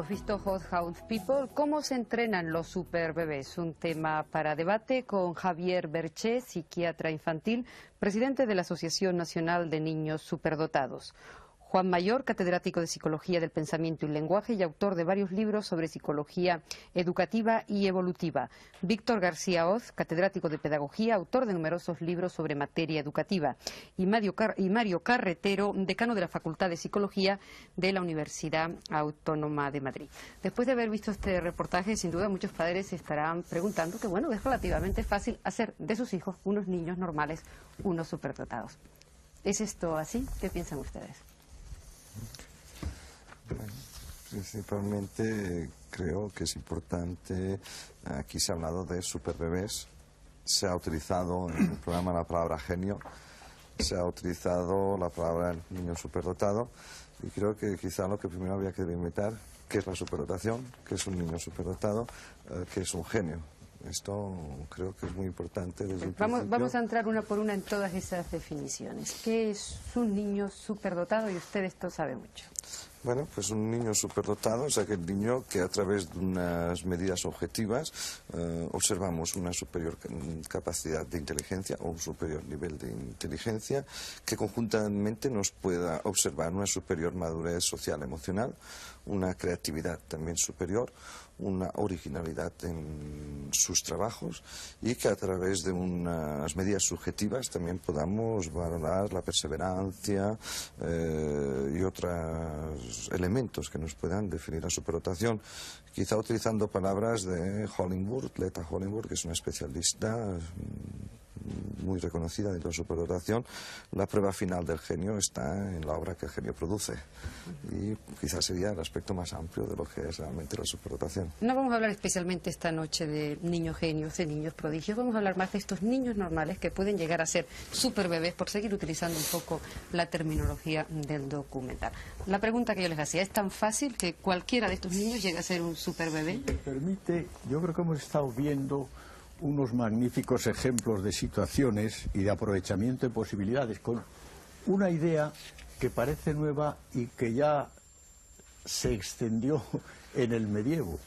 visto Hot House People. ¿Cómo se entrenan los superbebés? Un tema para debate con Javier Berché, psiquiatra infantil, presidente de la Asociación Nacional de Niños Superdotados. Juan Mayor, catedrático de Psicología del Pensamiento y Lenguaje y autor de varios libros sobre psicología educativa y evolutiva. Víctor García Oz, catedrático de Pedagogía, autor de numerosos libros sobre materia educativa. Y Mario Carretero, decano de la Facultad de Psicología de la Universidad Autónoma de Madrid. Después de haber visto este reportaje, sin duda muchos padres se estarán preguntando que, bueno, es relativamente fácil hacer de sus hijos unos niños normales, unos superdotados. ¿Es esto así? ¿Qué piensan ustedes? Bueno, principalmente creo que es importante, aquí se ha hablado de superbebés, se ha utilizado en el programa la palabra genio, se ha utilizado la palabra niño superdotado, y creo que quizá lo que primero habría que delimitar qué es la superdotación, qué es un niño superdotado, qué es un genio. Esto creo que es muy importante desde el principio. Vamos a entrar una por una en todas esas definiciones. ¿Qué es un niño superdotado? Y usted esto sabe mucho. Bueno, pues un niño superdotado es aquel niño que a través de unas medidas objetivas observamos una superior capacidad de inteligencia o un superior nivel de inteligencia que conjuntamente nos pueda observar una superior madurez social emocional, una creatividad también superior, una originalidad en sus trabajos y que a través de unas medidas subjetivas también podamos valorar la perseverancia y otros elementos que nos puedan definir la superdotación. Quizá utilizando palabras de Hollingworth, Leta Hollingworth, que es una especialista muy reconocida dentro de la superdotación. La prueba final del genio está en la obra que el genio produce y quizás sería el aspecto más amplio de lo que es realmente la superdotación. No vamos a hablar especialmente esta noche de niños genios, de niños prodigios, vamos a hablar más de estos niños normales que pueden llegar a ser superbebés, por seguir utilizando un poco la terminología del documental. La pregunta que yo les hacía, ¿es tan fácil que cualquiera de estos niños llegue a ser un superbebé? Si me permite, yo creo que hemos estado viendo unos magníficos ejemplos de situaciones y de aprovechamiento de posibilidades con una idea que parece nueva y que ya se extendió en el medievo.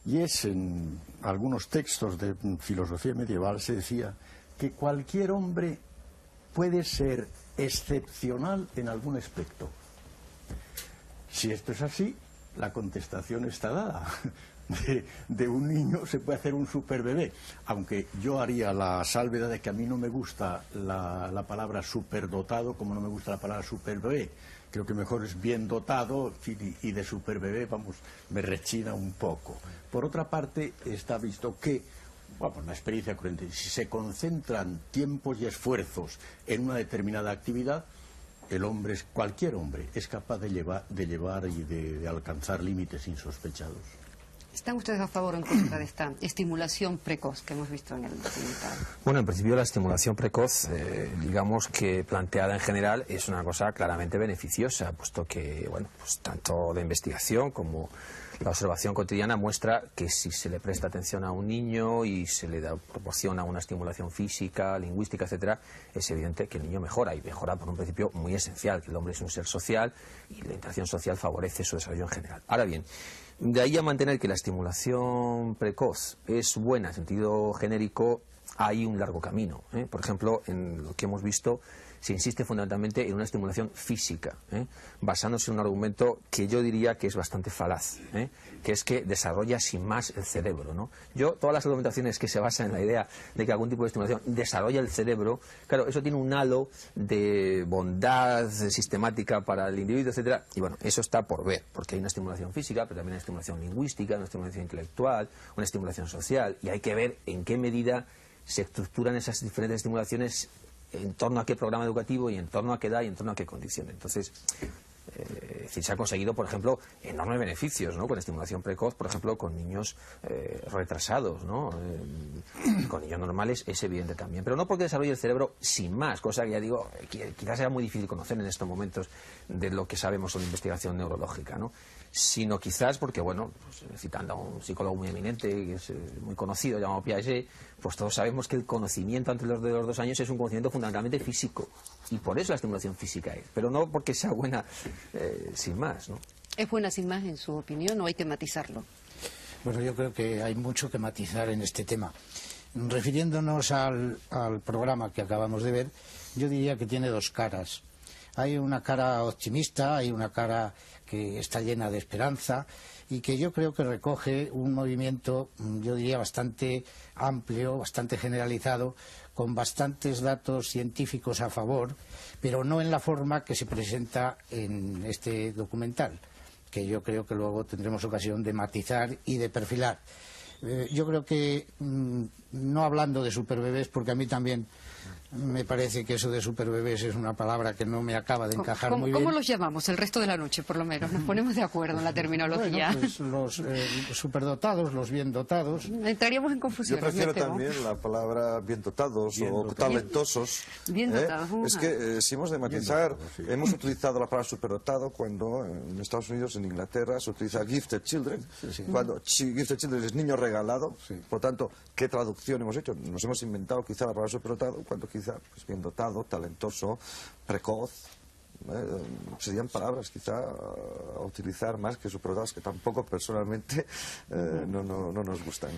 Y es en algunos textos de filosofía medieval se decía que cualquier hombre puede ser excepcional en algún aspecto. Si esto es así, la contestación está dada. De un niño se puede hacer un superbebé, aunque yo haría la salvedad de que a mí no me gusta la palabra superdotado como no me gusta la palabra superbebé. Creo que mejor es bien dotado y de superbebé, vamos, me rechina un poco. Por otra parte, está visto que, bueno, por la experiencia corriente, si se concentran tiempos y esfuerzos en una determinada actividad, el hombre, cualquier hombre, es capaz de llevar y de alcanzar límites insospechados. ¿Están ustedes a favor o en contra de esta estimulación precoz que hemos visto en el documental? Bueno, en principio la estimulación precoz, digamos que planteada en general, es una cosa claramente beneficiosa, puesto que, bueno, pues tanto la investigación como la observación cotidiana muestra que si se le presta atención a un niño y se le proporciona una estimulación física, lingüística, etcétera, es evidente que el niño mejora, y mejora por un principio muy esencial, que el hombre es un ser social y la interacción social favorece su desarrollo en general. Ahora bien, de ahí a mantener que la estimulación precoz es buena en sentido genérico, hay un largo camino. Por ejemplo, en lo que hemos visto, se insiste fundamentalmente en una estimulación física, basándose en un argumento que yo diría que es bastante falaz, que es que desarrolla sin más el cerebro, ¿no? Todas las argumentaciones que se basan en la idea de que algún tipo de estimulación desarrolla el cerebro, claro, eso tiene un halo de bondad sistemática para el individuo, etcétera, y bueno, eso está por ver, porque hay una estimulación física, pero también una estimulación lingüística, una estimulación intelectual, una estimulación social, y hay que ver en qué medida se estructuran esas diferentes estimulaciones en torno a qué programa educativo y en torno a qué edad y en torno a qué condiciones. Entonces, se ha conseguido, por ejemplo, enormes beneficios, ¿no?, con estimulación precoz, por ejemplo, con niños retrasados, ¿no? Con niños normales es evidente también, pero no porque desarrolle el cerebro sin más, cosa que ya digo, quizás sea muy difícil conocer en estos momentos de lo que sabemos sobre investigación neurológica, ¿no?, sino quizás porque, bueno, pues, citando a un psicólogo muy eminente, que es muy conocido, llamado Piaget, pues todos sabemos que el conocimiento antes de los 2 años es un conocimiento fundamentalmente físico, y por eso la estimulación física es, pero no porque sea buena sin más, ¿no? ¿Es buena sin más en su opinión o hay que matizarlo? Bueno, yo creo que hay mucho que matizar en este tema. Refiriéndonos al programa que acabamos de ver, yo diría que tiene dos caras. Hay una cara optimista, hay una cara que está llena de esperanza y que yo creo que recoge un movimiento, yo diría, bastante amplio, bastante generalizado, con bastantes datos científicos a favor, pero no en la forma que se presenta en este documental, que yo creo que luego tendremos ocasión de matizar y de perfilar. Yo creo que, no hablando de superbebés, porque a mí también me parece que eso de superbebés es una palabra que no me acaba de encajar muy bien. ¿Cómo los llamamos el resto de la noche, por lo menos? Nos ponemos de acuerdo en la terminología. Bueno, pues los superdotados, los bien dotados. Entraríamos en confusión. Yo prefiero también la palabra bien dotados o talentosos. Bien dotados. Es que si hemos de matizar, hemos utilizado la palabra superdotado cuando en Estados Unidos, en Inglaterra, se utiliza gifted children. Cuando gifted children es niño regalado. Por tanto, ¿qué traducción hemos hecho? Nos hemos inventado quizá la palabra superdotado cuando quizá pues, bien dotado, talentoso, precoz. Serían palabras quizá a utilizar más que superdotados, que tampoco personalmente no nos gustan.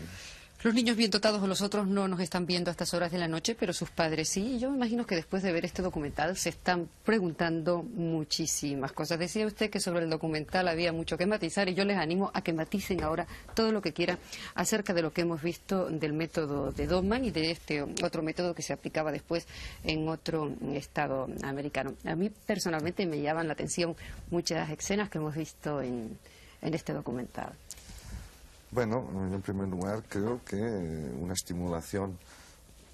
Los niños bien dotados o los otros no nos están viendo a estas horas de la noche, pero sus padres sí. Y yo me imagino que después de ver este documental se están preguntando muchísimas cosas. Decía usted que sobre el documental había mucho que matizar y yo les animo a que maticen ahora todo lo que quieran acerca de lo que hemos visto del método de Doman y de este otro método que se aplicaba después en otro estado americano. A mí personalmente me llaman la atención muchas escenas que hemos visto en este documental. Bueno, en primer lugar, creo que una estimulación,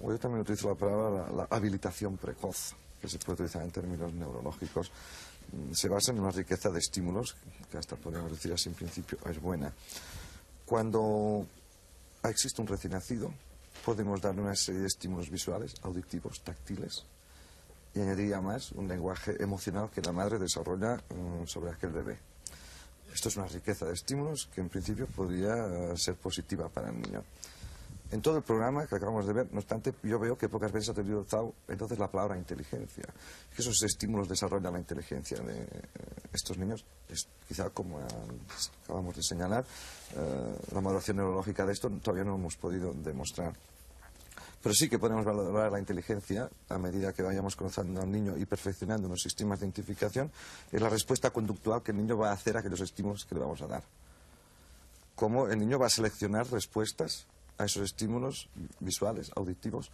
o yo también utilizo la palabra la habilitación precoz, que se puede utilizar en términos neurológicos, se basa en una riqueza de estímulos, que hasta podríamos decir así en principio es buena. Cuando existe un recién nacido, podemos darle una serie de estímulos visuales, auditivos, táctiles, y añadiría más un lenguaje emocional que la madre desarrolla sobre aquel bebé. Esto es una riqueza de estímulos que en principio podría ser positiva para el niño. En todo el programa que acabamos de ver, no obstante, yo veo que pocas veces ha utilizado entonces la palabra inteligencia. Que esos estímulos desarrollan la inteligencia de estos niños. Es, quizá como acabamos de señalar, la maduración neurológica de esto todavía no hemos podido demostrar. Pero sí que podemos valorar la inteligencia a medida que vayamos conociendo al niño y perfeccionando los sistemas de identificación, es la respuesta conductual que el niño va a hacer a aquellos estímulos que le vamos a dar. Cómo el niño va a seleccionar respuestas a esos estímulos visuales, auditivos,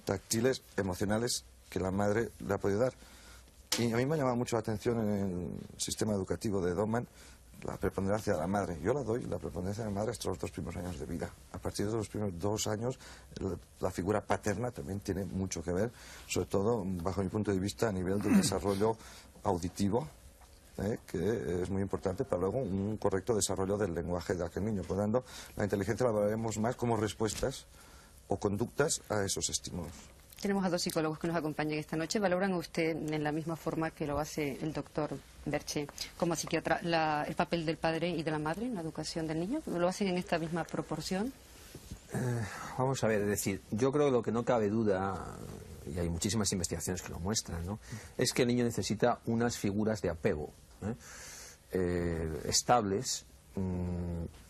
táctiles, emocionales que la madre le ha podido dar. Y a mí me ha llamado mucho la atención en el sistema educativo de Doman la preponderancia de la madre. Yo la doy la preponderancia de la madre hasta los 2 primeros años de vida. A partir de los primeros 2 años, la figura paterna también tiene mucho que ver, sobre todo, bajo mi punto de vista, a nivel del desarrollo auditivo, que es muy importante para luego un correcto desarrollo del lenguaje de aquel niño. Por lo tanto, la inteligencia la valoraremos más como respuestas o conductas a esos estímulos. Tenemos a 2 psicólogos que nos acompañan esta noche. ¿Valoran usted en la misma forma que lo hace el doctor Berche como psiquiatra el papel del padre y de la madre en la educación del niño? ¿Lo hacen en esta misma proporción? Vamos a ver, es decir, yo creo que lo que no cabe duda, y hay muchísimas investigaciones que lo muestran, ¿no?, es que el niño necesita unas figuras de apego estables,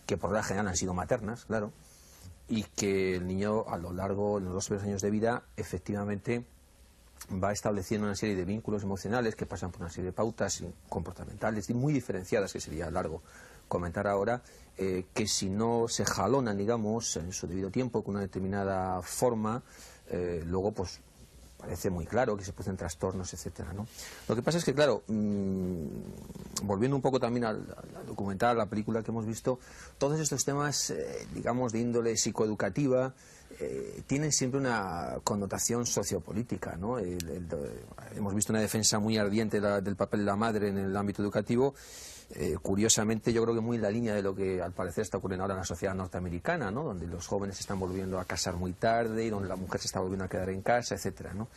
que por regla general han sido maternas, claro, y que el niño a lo largo de los 2 primeros años de vida efectivamente va estableciendo una serie de vínculos emocionales que pasan por una serie de pautas comportamentales muy diferenciadas, que sería largo comentar ahora, que si no se jalonan, digamos, en su debido tiempo con una determinada forma, luego pues parece muy claro que se producen trastornos, etcétera, ¿no? Lo que pasa es que, claro, volviendo un poco también al documental, a la película que hemos visto, todos estos temas, digamos, de índole psicoeducativa, tienen siempre una connotación sociopolítica, ¿no? Hemos visto una defensa muy ardiente del papel de la madre en el ámbito educativo. Curiosamente, yo creo que muy en la línea de lo que al parecer está ocurriendo ahora en la sociedad norteamericana, ¿no?, donde los jóvenes se están volviendo a casar muy tarde y donde la mujer se está volviendo a quedar en casa, etcétera, ¿no?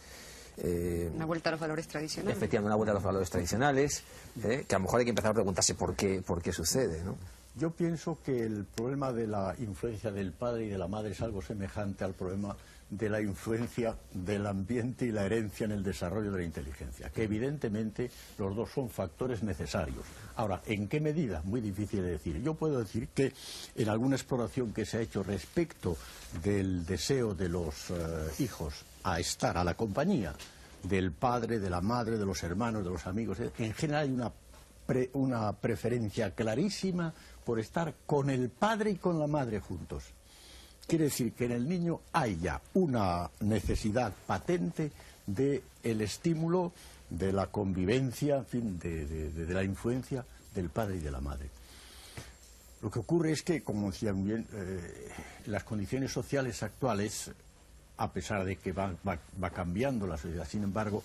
Una vuelta a los valores tradicionales. Efectivamente, una vuelta a los valores tradicionales, que a lo mejor hay que empezar a preguntarse por qué sucede, ¿no? Yo pienso que el problema de la influencia del padre y de la madre es algo semejante al problema de la influencia del ambiente y la herencia en el desarrollo de la inteligencia, que evidentemente los dos son factores necesarios. Ahora, ¿en qué medida? Muy difícil de decir. Yo puedo decir que en alguna exploración que se ha hecho respecto del deseo de los hijos a estar a la compañía del padre, de la madre, de los hermanos, de los amigos, en general hay una preferencia clarísima por estar con el padre y con la madre juntos. Quiere decir que en el niño hay ya una necesidad patente del estímulo, de la convivencia, en fin, de la influencia del padre y de la madre. Lo que ocurre es que, como decían bien, las condiciones sociales actuales, a pesar de que va cambiando la sociedad, sin embargo,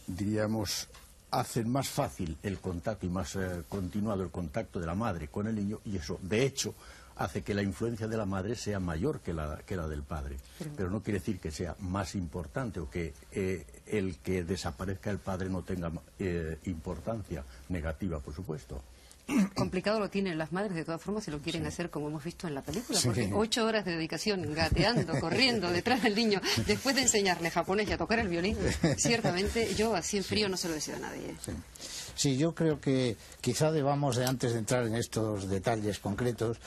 diríamos, hacen más fácil el contacto y más continuado el contacto de la madre con el niño, y eso, de hecho, hace que la influencia de la madre sea mayor que la del padre. Pero no quiere decir que sea más importante o que el que desaparezca el padre no tenga importancia negativa, por supuesto. Complicado lo tienen las madres, de todas formas, si lo quieren hacer como hemos visto en la película, Sí. porque 8 horas de dedicación, gateando, corriendo detrás del niño, después de enseñarle japonés y a tocar el violín, ciertamente yo así en frío no se lo deseo a nadie. Sí, yo creo que quizá debamos, antes de entrar en estos detalles concretos,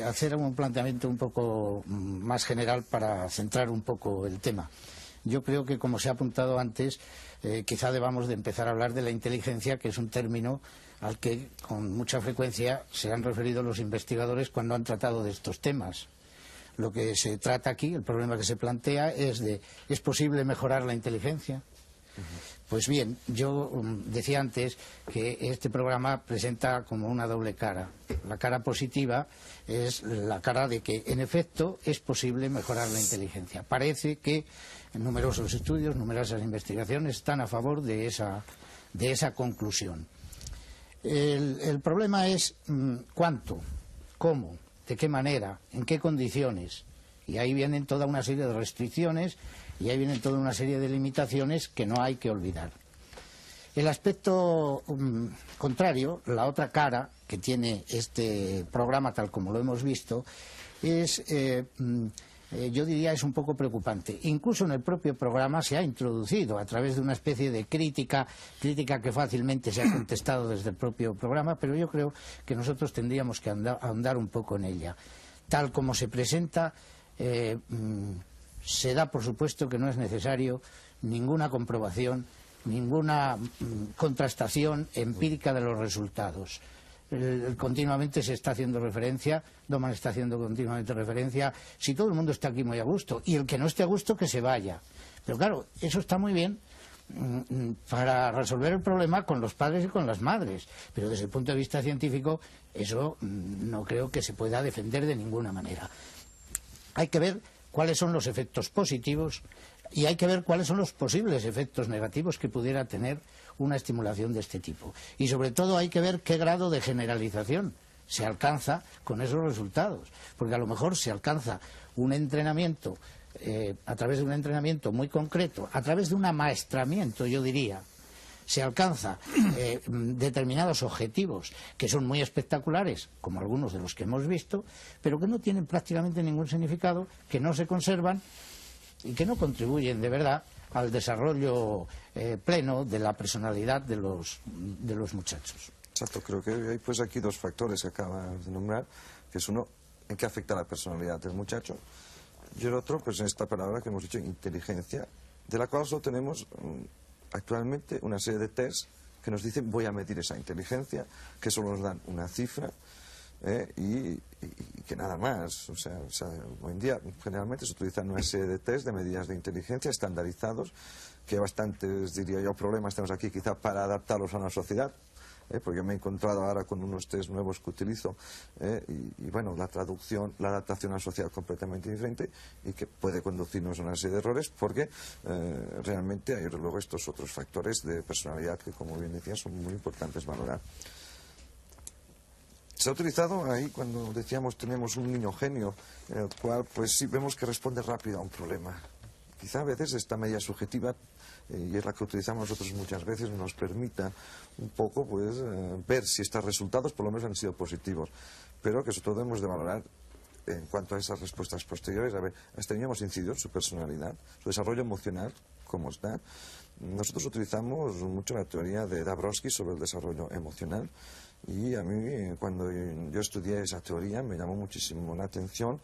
hacer un planteamiento un poco más general para centrar un poco el tema. Yo creo que, como se ha apuntado antes, quizá debamos de empezar a hablar de la inteligencia, que es un término al que con mucha frecuencia se han referido los investigadores cuando han tratado de estos temas. Lo que se trata aquí, el problema que se plantea es de, ¿es posible mejorar la inteligencia? Pues bien, yo decía antes que este programa presenta como una doble cara. La cara positiva es la cara de que, en efecto, es posible mejorar la inteligencia. Parece que numerosos estudios, numerosas investigaciones están a favor de esa conclusión. El problema es cuánto, cómo, de qué manera, en qué condiciones. Y ahí vienen toda una serie de restricciones y ahí vienen toda una serie de limitaciones que no hay que olvidar. El aspecto contrario, la otra cara que tiene este programa tal como lo hemos visto, es, yo diría, es un poco preocupante. Incluso en el propio programa se ha introducido a través de una especie de crítica que fácilmente se ha contestado desde el propio programa, pero yo creo que nosotros tendríamos que ahondar un poco en ella. Tal como se presenta, se da por supuesto que no es necesario ninguna comprobación, ninguna contrastación empírica de los resultados. Continuamente se está haciendo referencia, Doman está haciendo continuamente referencia, si todo el mundo está aquí muy a gusto, y el que no esté a gusto que se vaya. Pero claro, eso está muy bien para resolver el problema con los padres y con las madres, pero desde el punto de vista científico eso no creo que se pueda defender de ninguna manera. Hay que ver cuáles son los efectos positivos y hay que ver cuáles son los posibles efectos negativos que pudiera tener una estimulación de este tipo. Y sobre todo hay que ver qué grado de generalización se alcanza con esos resultados. Porque a lo mejor se alcanza un entrenamiento, a través de un entrenamiento muy concreto, a través de un amaestramiento, yo diría, se alcanza determinados objetivos que son muy espectaculares, como algunos de los que hemos visto, pero que no tienen prácticamente ningún significado, que no se conservan y que no contribuyen de verdad al desarrollo pleno de la personalidad de los muchachos. Exacto, creo que hay pues aquí dos factores que acabas de nombrar, que es uno, en qué afecta la personalidad del muchacho, y el otro, pues en esta palabra que hemos dicho, inteligencia, de la cual solo tenemos actualmente una serie de tests que nos dicen voy a medir esa inteligencia, que solo nos dan una cifra, y que nada más. O sea, hoy en día generalmente se utilizan una serie de test de medidas de inteligencia estandarizados, que bastantes, diría yo, problemas tenemos aquí quizá para adaptarlos a una sociedad, porque me he encontrado ahora con unos test nuevos que utilizo, y bueno, la adaptación a la sociedad completamente diferente, y que puede conducirnos a una serie de errores, porque realmente hay luego estos otros factores de personalidad que, como bien decía, son muy importantes valorar. Se ha utilizado ahí cuando decíamos tenemos un niño genio, en el cual pues sí vemos que responde rápido a un problema. quizá a veces esta medida subjetiva, y es la que utilizamos nosotros muchas veces, nos permita un poco pues ver si estos resultados por lo menos han sido positivos, pero que sobre todo hemos de valorar en cuanto a esas respuestas posteriores, a ver, ¿este niño hemos incidido en su personalidad, su desarrollo emocional, cómo está? Nosotros utilizamos mucho la teoría de Dabrowski sobre el desarrollo emocional, y a mí, cuando yo estudié esa teoría, me llamó muchísimo la atención,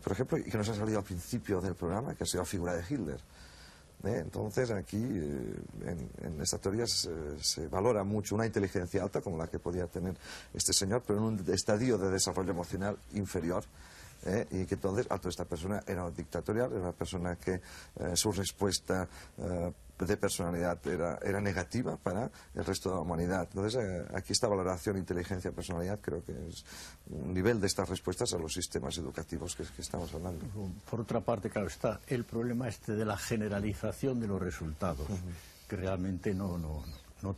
por ejemplo, y que nos ha salido al principio del programa, que ha sido la figura de Hitler. Entonces, aquí, en esta teoría se valora mucho una inteligencia alta, como la que podía tener este señor, pero en un estadio de desarrollo emocional inferior. Y que entonces toda esta persona era dictatorial, era una persona que su respuesta de personalidad era negativa para el resto de la humanidad. Entonces aquí esta valoración inteligencia-personalidad creo que es un nivel de estas respuestas a los sistemas educativos que estamos hablando. Por otra parte, claro, está el problema de la generalización de los resultados, que realmente no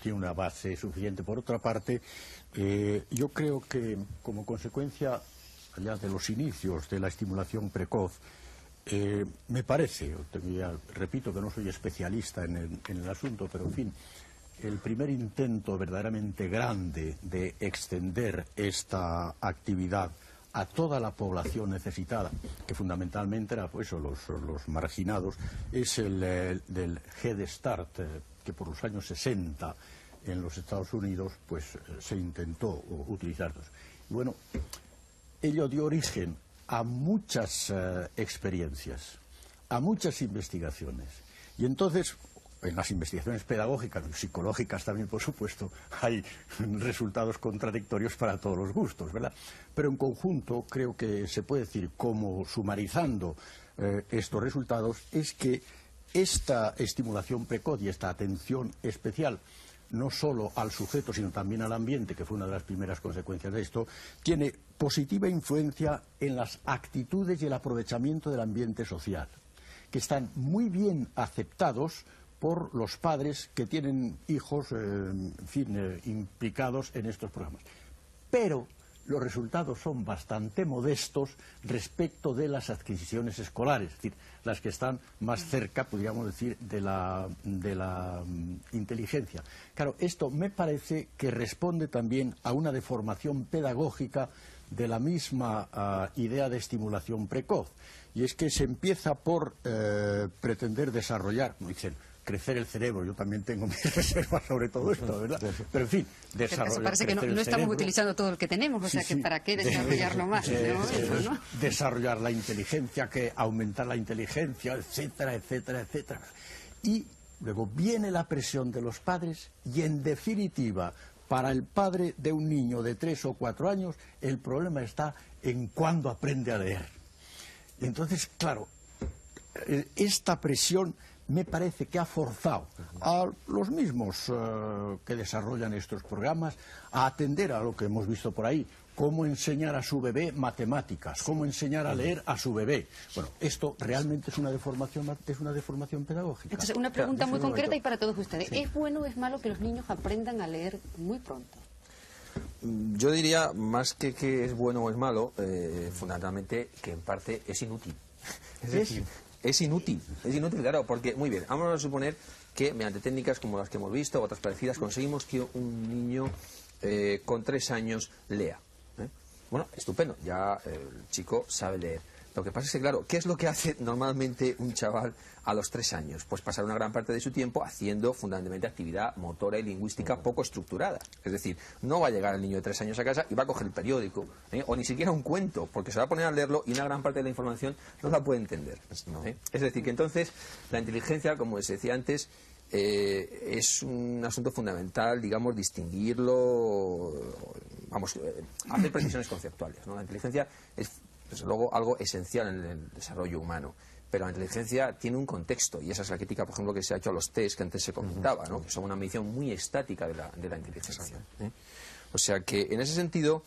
tiene una base suficiente. Por otra parte, yo creo que como consecuencia ya de los inicios de la estimulación precoz, me parece, repito que no soy especialista en el asunto, pero en fin, el primer intento verdaderamente grande de extender esta actividad a toda la población necesitada, que fundamentalmente era pues los marginados, es el del Head Start, que por los años 60 en los Estados Unidos pues se intentó utilizar. Bueno, ello dio origen a muchas experiencias, a muchas investigaciones. Y entonces, en las investigaciones pedagógicas y psicológicas también, por supuesto, hay resultados contradictorios para todos los gustos, ¿verdad? Pero en conjunto creo que se puede decir, como sumarizando estos resultados, es que esta estimulación precoz y esta atención especial no solo al sujeto, sino también al ambiente, que fue una de las primeras consecuencias de esto, tiene positiva influencia en las actitudes y el aprovechamiento del ambiente social, que están muy bien aceptados por los padres que tienen hijos, en fin, implicados en estos programas. Pero los resultados son bastante modestos respecto de las adquisiciones escolares, es decir, las que están más cerca, podríamos decir, de la inteligencia. Claro, esto me parece que responde también a una deformación pedagógica de la misma idea de estimulación precoz, y es que se empieza por pretender desarrollar, como dicen, crecer el cerebro. Yo también tengo mis reservas sobre todo esto, ¿verdad? Pero en fin, desarrollar. Parece que no estamos utilizando todo el que tenemos, o sea que ¿para qué desarrollarlo más? ¿no? Desarrollar la inteligencia, que aumentar la inteligencia, etcétera, etcétera, etcétera. Y luego viene la presión de los padres y, en definitiva, para el padre de un niño de 3 o 4 años, el problema está en cuándo aprende a leer. Y entonces, claro, esta presión me parece que ha forzado a los mismos que desarrollan estos programas a atender a lo que hemos visto por ahí, cómo enseñar a su bebé matemáticas, cómo enseñar a leer a su bebé. Bueno, esto realmente es una deformación pedagógica. Entonces, una pregunta muy concreta y para todos ustedes. ¿Es bueno o es malo que los niños aprendan a leer muy pronto? Yo diría, más que es bueno o es malo, fundamentalmente que en parte es inútil. Es decir, es inútil, claro, porque, muy bien, vamos a suponer que mediante técnicas como las que hemos visto, o otras parecidas, conseguimos que un niño con 3 años lea. Bueno, estupendo, ya el chico sabe leer. Lo que pasa es que, claro, ¿qué es lo que hace normalmente un chaval a los 3 años? Pues pasar una gran parte de su tiempo haciendo fundamentalmente actividad motora y lingüística poco estructurada. Es decir, no va a llegar el niño de 3 años a casa y va a coger el periódico, o ni siquiera un cuento, porque se va a poner a leerlo y una gran parte de la información no la puede entender. Es decir, que entonces la inteligencia, como se decía antes, es un asunto fundamental, digamos, distinguirlo, hacer precisiones conceptuales, ¿no? La inteligencia es, desde luego, algo esencial en el desarrollo humano, pero la inteligencia tiene un contexto, y esa es la crítica, por ejemplo, que se ha hecho a los test que antes se comentaba, ¿no? Que son una medición muy estática de la inteligencia. O sea que, en ese sentido,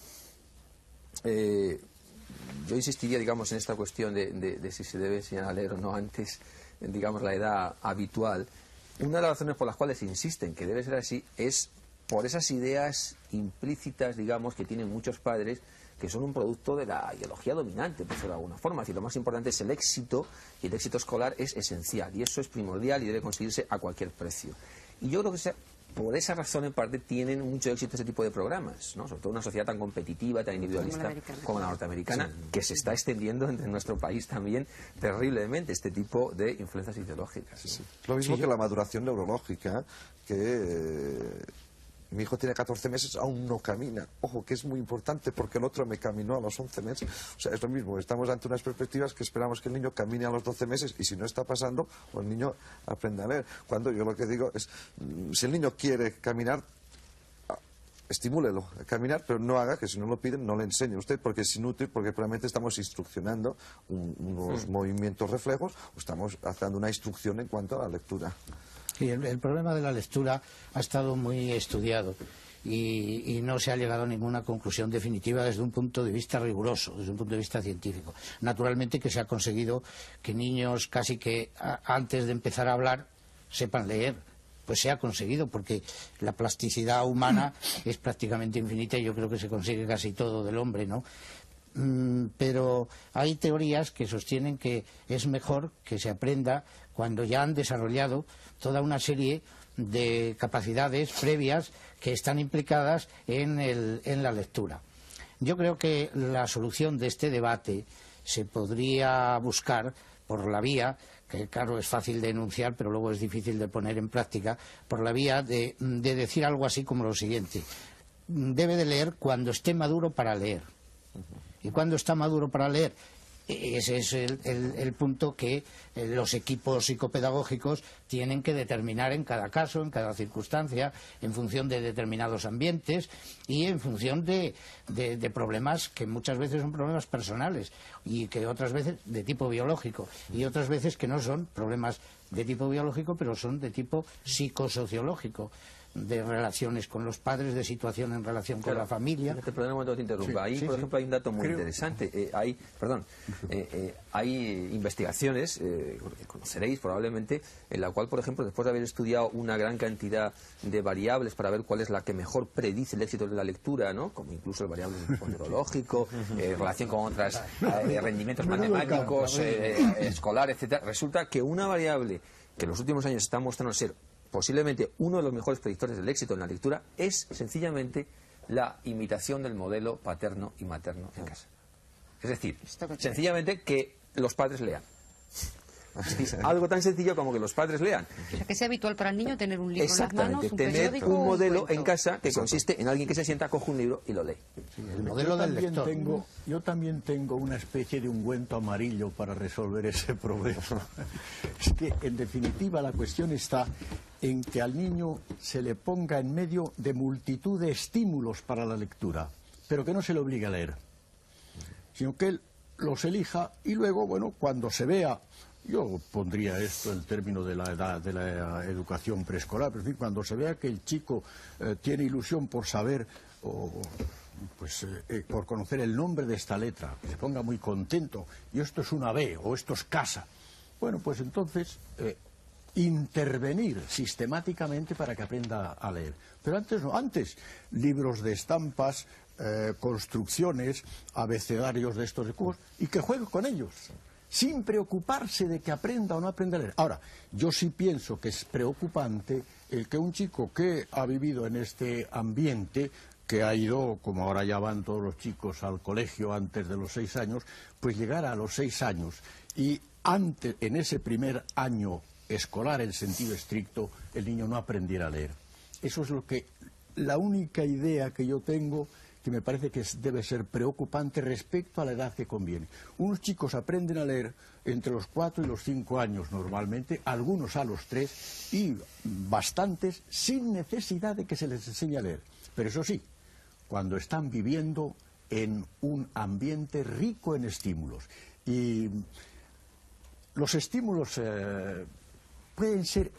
yo insistiría, digamos, en esta cuestión de si se debe enseñar a leer o no antes, digamos, la edad habitual. Una de las razones por las cuales insisten que debe ser así es por esas ideas implícitas, digamos, que tienen muchos padres, que son un producto de la ideología dominante, por decirlo de alguna forma. Es decir, lo más importante es el éxito, y el éxito escolar es esencial, y eso es primordial y debe conseguirse a cualquier precio. Y yo creo que por esa razón, en parte, tienen mucho éxito este tipo de programas, ¿no? Sobre todo una sociedad tan competitiva, tan individualista como la norteamericana, sí, que se está extendiendo en nuestro país también terriblemente, este tipo de influencias ideológicas. Sí, sí. Lo mismo que la maduración neurológica, que mi hijo tiene 14 meses, aún no camina. Ojo, que es muy importante porque el otro me caminó a los 11 meses. O sea, es lo mismo, estamos ante unas perspectivas que esperamos que el niño camine a los 12 meses y si no está pasando, pues el niño aprende a leer. Cuando yo lo que digo es, si el niño quiere caminar, estimúlelo a caminar, pero no haga que si no lo piden no le enseñe usted porque es inútil, porque probablemente estamos instruccionando unos movimientos reflejos o estamos haciendo una instrucción en cuanto a la lectura. Sí, el problema de la lectura ha estado muy estudiado y no se ha llegado a ninguna conclusión definitiva desde un punto de vista riguroso, desde un punto de vista científico. Naturalmente que se ha conseguido que niños casi que antes de empezar a hablar sepan leer. Pues se ha conseguido porque la plasticidad humana es prácticamente infinita y yo creo que se consigue casi todo del hombre, ¿no? Pero hay teorías que sostienen que es mejor que se aprenda cuando ya han desarrollado toda una serie de capacidades previas que están implicadas en la lectura. Yo creo que la solución de este debate se podría buscar por la vía, que claro es fácil de enunciar pero luego es difícil de poner en práctica, por la vía de decir algo así como lo siguiente: debe de leer cuando esté maduro para leer. ¿Y cuándo está maduro para leer? Ese es el punto que los equipos psicopedagógicos tienen que determinar en cada caso, en cada circunstancia, en función de determinados ambientes y en función de problemas que muchas veces son problemas personales y que otras veces de tipo biológico y otras veces que no son problemas de tipo biológico pero son de tipo psicosociológico, de relaciones con los padres, de situación en relación con la familia. Perdón un momento que te interrumpa. Ahí, por ejemplo, hay un dato muy interesante. Hay investigaciones, que conoceréis probablemente, en la cual, por ejemplo, después de haber estudiado una gran cantidad de variables para ver cuál es la que mejor predice el éxito de la lectura, ¿no? Como incluso el variable neurológico, relación con otros rendimientos matemáticos, escolar, etcétera, resulta que una variable que en los últimos años está mostrando ser posiblemente uno de los mejores predictores del éxito en la lectura es sencillamente la imitación del modelo paterno y materno en casa. Es decir, sencillamente que los padres lean. Algo tan sencillo como que los padres lean. O sea, que sea habitual para el niño tener un libro en las manos, un tener periódico, un modelo en casa que consiste en alguien que se sienta, coge un libro y lo lee. Sí, el modelo del lector. Yo también tengo una especie de ungüento amarillo para resolver ese problema. Es que, en definitiva, la cuestión está en que al niño se le ponga en medio de multitud de estímulos para la lectura, pero que no se le obligue a leer, sino que él los elija y luego, bueno, cuando se vea. Yo pondría esto el término de la edad de la educación preescolar, pero en fin, cuando se vea que el chico tiene ilusión por saber por conocer el nombre de esta letra, que se ponga muy contento, y esto es una B o esto es casa, bueno, pues entonces intervenir sistemáticamente para que aprenda a leer. Pero antes no, antes libros de estampas, construcciones, abecedarios de estos de cubos, y que juegue con ellos, sin preocuparse de que aprenda o no aprenda a leer. Ahora, yo sí pienso que es preocupante el que un chico que ha vivido en este ambiente, que ha ido, como ahora ya van todos los chicos al colegio antes de los 6 años, pues llegara a los 6 años y antes, en ese primer año escolar en sentido estricto, el niño no aprendiera a leer. Eso es la única idea que yo tengo, que me parece que debe ser preocupante respecto a la edad que conviene. Unos chicos aprenden a leer entre los 4 y los 5 años normalmente, algunos a los 3 y bastantes sin necesidad de que se les enseñe a leer. Pero eso sí, cuando están viviendo en un ambiente rico en estímulos. Y los estímulos deben ser,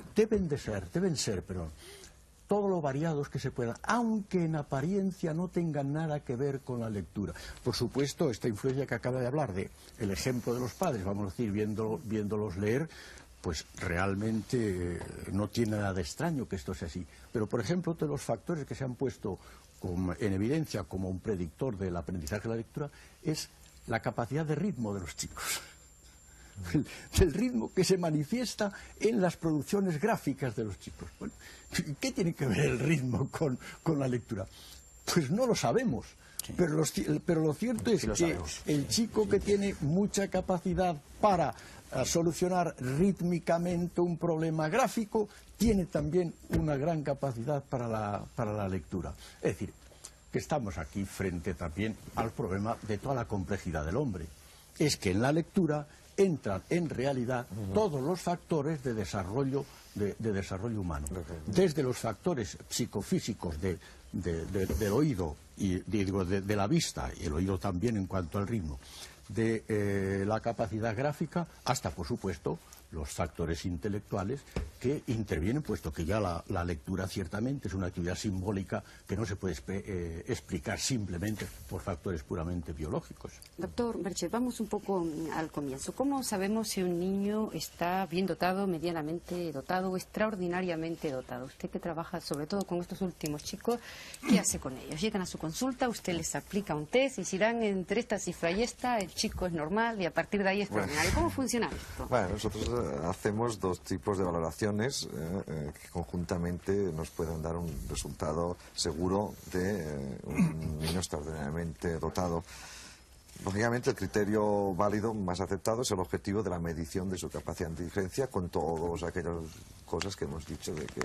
todo lo variados que se puedan, aunque en apariencia no tengan nada que ver con la lectura. Por supuesto, esta influencia que acaba de hablar de el ejemplo de los padres, vamos a decir, viéndolos leer, pues realmente no tiene nada de extraño que esto sea así. Pero, por ejemplo, otro de los factores que se han puesto en evidencia como un predictor del aprendizaje de la lectura es la capacidad de ritmo de los chicos. El ritmo que se manifiesta en las producciones gráficas de los chicos. Bueno, ¿qué tiene que ver el ritmo con la lectura? Pues no lo sabemos. Sí. Pero lo cierto es que el chico que tiene mucha capacidad para solucionar rítmicamente un problema gráfico tiene también una gran capacidad para la lectura. Es decir, que estamos aquí frente también al problema de toda la complejidad del hombre. Es que en la lectura entran en realidad todos los factores de desarrollo humano. Desde los factores psicofísicos del oído, y digo, de la vista, y el oído también en cuanto al ritmo, de la capacidad gráfica, hasta, por supuesto, los factores intelectuales que intervienen, puesto que ya la lectura ciertamente es una actividad simbólica que no se puede explicar simplemente por factores puramente biológicos. Doctor Berchet, vamos un poco al comienzo. ¿Cómo sabemos si un niño está bien dotado, medianamente dotado o extraordinariamente dotado? Usted que trabaja sobre todo con estos últimos chicos, ¿qué hace con ellos? Llegan a su consulta, usted les aplica un test y si dan entre esta cifra y esta, el chico es normal y a partir de ahí es extraordinario. ¿Cómo funciona esto? Bueno, nosotros hacemos dos tipos de valoraciones que conjuntamente nos pueden dar un resultado seguro de un niño extraordinariamente dotado. Lógicamente, el criterio válido más aceptado es el objetivo de la medición de su capacidad de inteligencia, con todas aquellas cosas que hemos dicho de que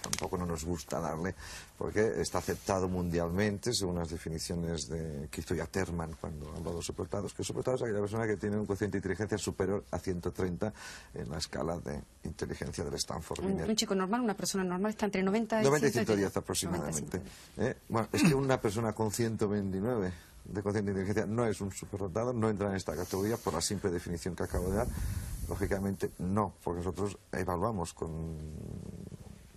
tampoco no nos gusta darle, porque está aceptado mundialmente, según las definiciones que hizo ya Terman cuando habló de los superdotados, que superdotado es aquella persona que tiene un cociente de inteligencia superior a 130 en la escala de inteligencia del Stanford. Un chico normal, una persona normal, está entre 90 y 110 aproximadamente. 90, bueno, es que una persona con 129 de cociente de inteligencia no es un superdotado, no entra en esta categoría por la simple definición que acabo de dar. Lógicamente no, porque nosotros evaluamos con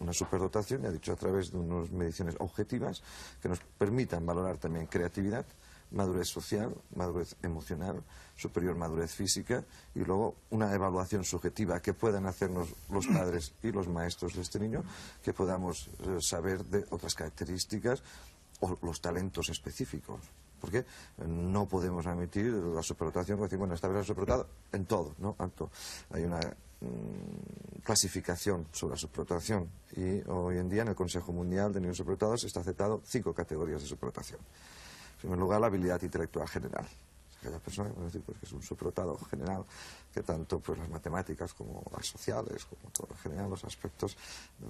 una superdotación, ya he dicho, a través de unas mediciones objetivas que nos permitan valorar también creatividad, madurez social, madurez emocional, superior madurez física y luego una evaluación subjetiva que puedan hacernos los padres y los maestros de este niño, que podamos saber de otras características o los talentos específicos. Porque no podemos admitir la superdotación, decir, bueno, esta vez es superdotado en todo, ¿no? Hay una clasificación sobre la superdotación y hoy en día en el Consejo Mundial de Niños Superdotados está aceptado 5 categorías de superdotación. En primer lugar, la habilidad intelectual general. Aquella persona que podemos decir pues, que es un superdotado general, que tanto pues, las matemáticas como las sociales, como todo en general, los aspectos,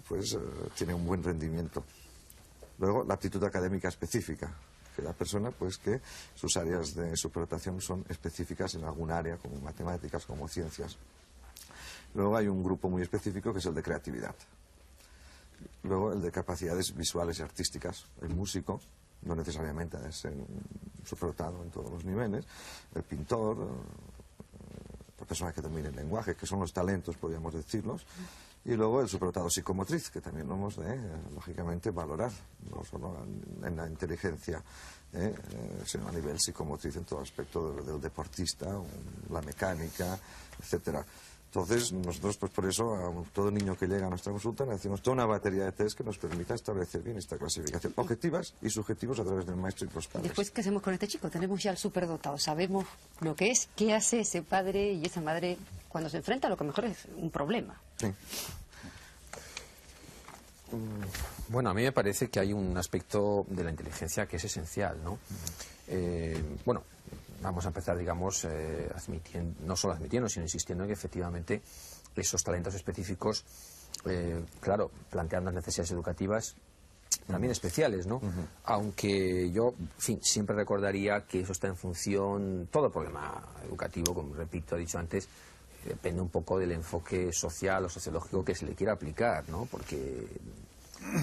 pues tiene un buen rendimiento. Luego, la aptitud académica específica. La persona, pues que sus áreas de superdotación son específicas en algún área, como matemáticas, como ciencias. Luego hay un grupo muy específico que es el de creatividad. Luego el de capacidades visuales y artísticas. El músico, no necesariamente es superdotado en todos los niveles. El pintor, la persona que domina el lenguaje, que son los talentos, podríamos decirlos. Y luego el superdotado psicomotriz, que también lo hemos de, lógicamente, valorar, no solo en la inteligencia, sino a nivel psicomotriz en todo aspecto del deportista, la mecánica, etcétera. Entonces, nosotros, pues por eso, a todo niño que llega a nuestra consulta, le hacemos toda una batería de test que nos permita establecer bien esta clasificación, objetivas y subjetivos a través del maestro y los padres. Después, ¿qué hacemos con este chico? Tenemos ya el superdotado, sabemos lo que es, qué hace ese padre y esa madre cuando se enfrenta a lo que mejor es un problema. Sí. Bueno, a mí me parece que hay un aspecto de la inteligencia que es esencial, ¿no? Bueno, vamos a empezar, digamos, no solo admitiendo, sino insistiendo en que efectivamente esos talentos específicos, claro, plantean unas necesidades educativas también especiales, ¿no? Aunque yo, en fin, siempre recordaría que eso está en función, todo problema educativo, como repito, he dicho antes, depende un poco del enfoque social o sociológico que se le quiera aplicar, ¿no? Porque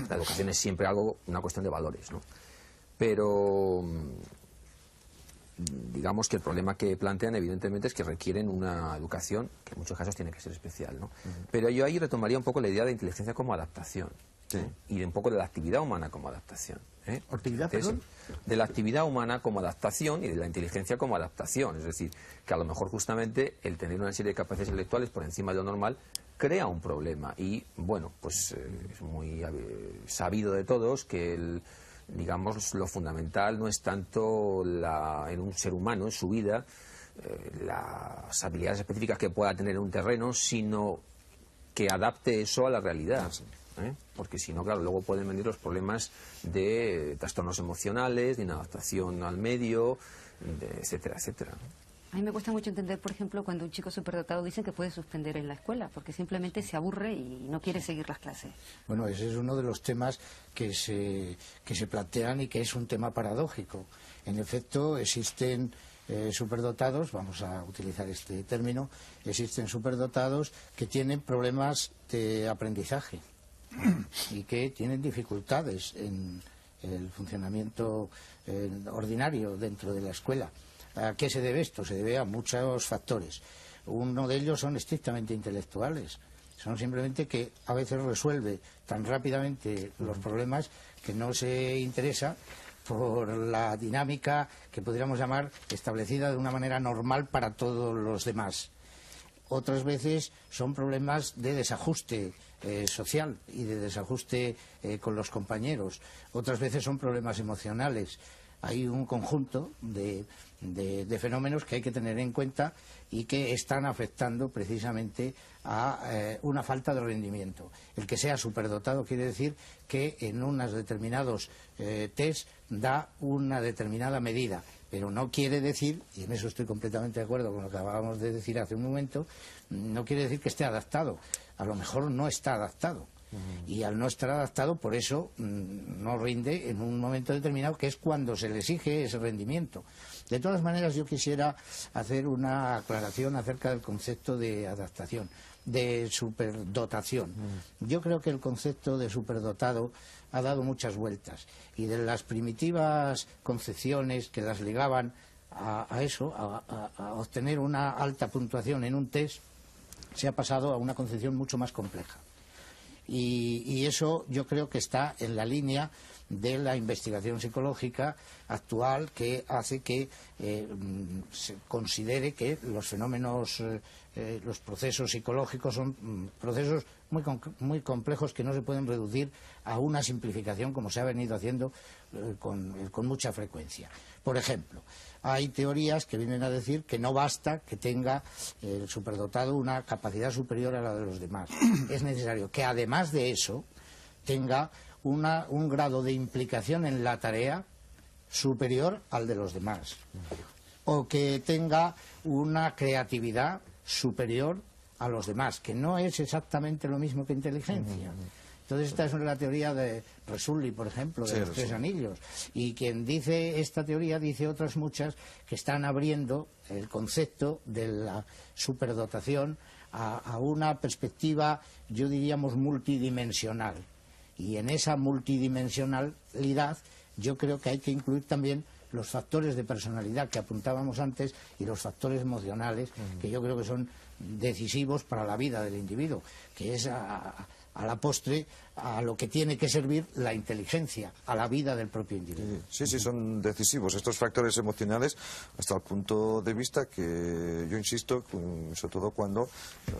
la educación es siempre una cuestión de valores, ¿no? Pero digamos que el problema que plantean evidentemente es que requieren una educación que en muchos casos tiene que ser especial, ¿no? Pero yo ahí retomaría un poco la idea de inteligencia como adaptación. Sí. Y de un poco de la actividad humana como adaptación. ¿Actividad, perdón? De la actividad humana como adaptación y de la inteligencia como adaptación. Es decir, que a lo mejor justamente el tener una serie de capacidades intelectuales por encima de lo normal crea un problema. Y bueno, pues es muy sabido de todos que digamos, lo fundamental no es tanto en un ser humano, en su vida, las habilidades específicas que pueda tener en un terreno, sino que adapte eso a la realidad. Porque si no, claro, luego pueden venir los problemas de trastornos emocionales, de inadaptación al medio, etcétera, etcétera. A mí me cuesta mucho entender, por ejemplo, cuando un chico superdotado dicen que puede suspender en la escuela, porque simplemente se aburre y no quiere seguir las clases. Bueno, ese es uno de los temas que se plantean y que es un tema paradójico. En efecto, existen superdotados, vamos a utilizar este término, existen superdotados que tienen problemas de aprendizaje y que tienen dificultades en el funcionamiento ordinario dentro de la escuela. ¿A qué se debe esto? Se debe a muchos factores. Uno de ellos son estrictamente intelectuales. Son simplemente que a veces resuelve tan rápidamente los problemas que no se interesa por la dinámica que podríamos llamar establecida de una manera normal para todos los demás. Otras veces son problemas de desajuste social y de desajuste con los compañeros. Otras veces son problemas emocionales. Hay un conjunto de fenómenos que hay que tener en cuenta y que están afectando precisamente a una falta de rendimiento. El que sea superdotado quiere decir que en unos determinados test da una determinada medida, pero no quiere decir, y en eso estoy completamente de acuerdo con lo que acabábamos de decir hace un momento, no quiere decir que esté adaptado. A lo mejor no está adaptado. Y al no estar adaptado, por eso no rinde en un momento determinado, que es cuando se le exige ese rendimiento. De todas maneras, yo quisiera hacer una aclaración acerca del concepto de adaptación, de superdotación. Yo creo que el concepto de superdotado ha dado muchas vueltas, y de las primitivas concepciones que las ligaban a eso, a obtener una alta puntuación en un test, se ha pasado a una concepción mucho más compleja. Y eso yo creo que está en la línea de la investigación psicológica actual, que hace que se considere que los fenómenos, los procesos psicológicos son procesos muy complejos que no se pueden reducir a una simplificación como se ha venido haciendo con mucha frecuencia. Por ejemplo, hay teorías que vienen a decir que no basta que tenga el superdotado una capacidad superior a la de los demás. Es necesario que además de eso tenga un grado de implicación en la tarea superior al de los demás, o que tenga una creatividad superior a los demás, que no es exactamente lo mismo que inteligencia. Entonces esta es la teoría de Resulli, por ejemplo, de los tres anillos, y quien dice esta teoría dice otras muchas que están abriendo el concepto de la superdotación a una perspectiva, yo diríamos, multidimensional. Y en esa multidimensionalidad yo creo que hay que incluir también los factores de personalidad que apuntábamos antes y los factores emocionales, que yo creo que son decisivos para la vida del individuo, que es a la postre a lo que tiene que servir la inteligencia, a la vida del propio individuo. Sí, son decisivos estos factores emocionales, hasta el punto de vista que yo insisto, sobre todo cuando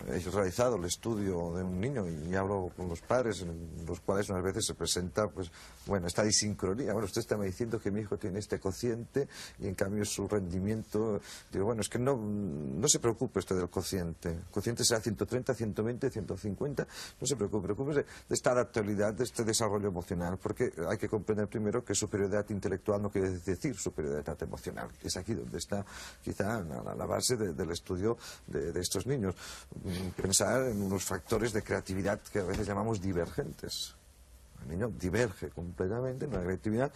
he realizado el estudio de un niño y hablo con los padres, en los cuales unas veces se presenta, pues, bueno, esta disincronía. Bueno, usted está me diciendo que mi hijo tiene este cociente y en cambio su rendimiento, digo, bueno, es que no se preocupe usted del cociente. El cociente será 130, 120, 150, no se preocupe, preocúpese de esta adaptabilidad, de este desarrollo emocional, porque hay que comprender primero que superioridad intelectual no quiere decir superioridad emocional. Es aquí donde está quizá la base del estudio de estos niños. Pensar en unos factores de creatividad que a veces llamamos divergentes. El niño diverge completamente en la creatividad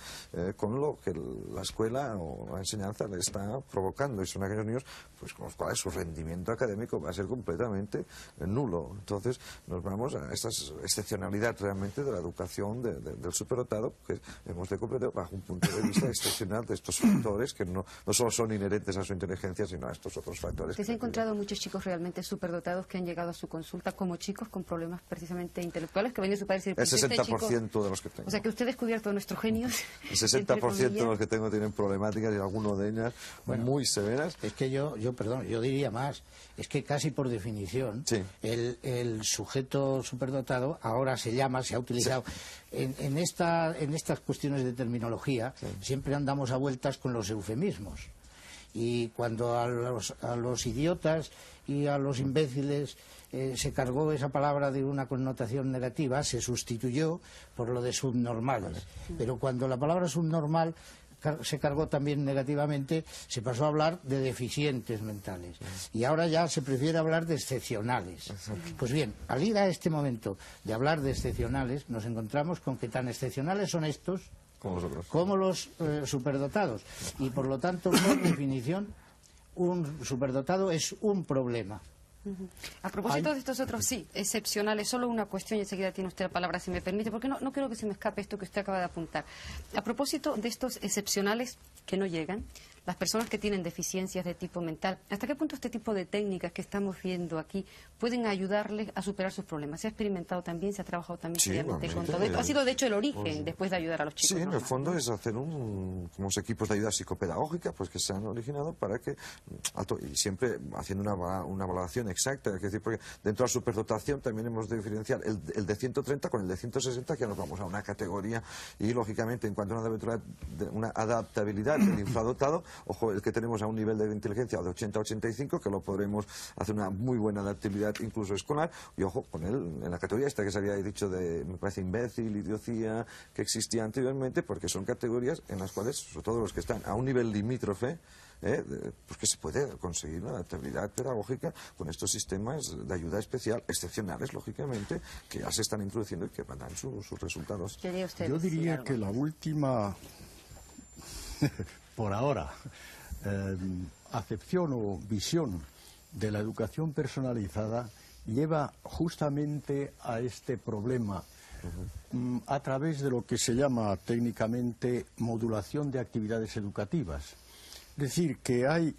con lo que la escuela o la enseñanza le está provocando, y son aquellos niños pues con los cuales su rendimiento académico va a ser completamente nulo. Entonces nos vamos a esta excepcionalidad realmente de la educación del superdotado, que hemos de comprender bajo un punto de vista excepcional de estos factores que no solo son inherentes a su inteligencia, sino a estos otros factores. ¿Se ha encontrado muchos chicos realmente superdotados que han llegado a su consulta como chicos con problemas precisamente intelectuales, que ven a su padre y el 60%. 60% de los que tengo. O sea que usted ha descubierto a nuestros genios. El 60% de los que tengo tienen problemáticas y algunas de ellas muy severas. Es que yo diría más. Es que casi por definición, sí, el sujeto superdotado ahora se ha utilizado. Sí. En estas cuestiones de terminología, sí, siempre andamos a vueltas con los eufemismos. Y cuando a los idiotas y a los imbéciles se cargó esa palabra de una connotación negativa, se sustituyó por lo de subnormales. Pero cuando la palabra subnormal se cargó también negativamente, se pasó a hablar de deficientes mentales. Y ahora ya se prefiere hablar de excepcionales. Pues bien, al ir a este momento de hablar de excepcionales, nos encontramos con que tan excepcionales son estos como los superdotados. Y por lo tanto, por definición, un superdotado es un problema. A propósito de estos otros, sí, excepcionales, solo una cuestión y enseguida tiene usted la palabra, si me permite, porque no quiero que se me escape esto que usted acaba de apuntar. A propósito de estos excepcionales que no llegan, las personas que tienen deficiencias de tipo mental, ¿hasta qué punto este tipo de técnicas que estamos viendo aquí pueden ayudarles a superar sus problemas? ¿Se ha experimentado también, se ha trabajado también seriamente con todo esto? Ha sido, de hecho, el origen después de ayudar a los chicos. Sí, en el fondo es hacer unos equipos de ayuda psicopedagógica pues que se han originado para que, y siempre haciendo una valoración exacta, es decir, porque dentro de la superdotación también hemos de diferenciar el de 130 con el de 160, que nos vamos a una categoría, y lógicamente en cuanto a una adaptabilidad del infradotado, ojo, el que tenemos a un nivel de inteligencia de 80-85, que lo podremos hacer una muy buena adaptabilidad incluso escolar, y ojo, con él en la categoría esta que se había dicho de, me parece, imbécil, idiocía, que existía anteriormente, porque son categorías en las cuales, sobre todo los que están a un nivel limítrofe, pues que se puede conseguir una adaptabilidad pedagógica con estos sistemas de ayuda especial, excepcionales, lógicamente, que ya se están introduciendo y que van a dar sus resultados. Yo diría que la última, por ahora, acepción o visión de la educación personalizada lleva justamente a este problema a través de lo que se llama técnicamente modulación de actividades educativas. Es decir, que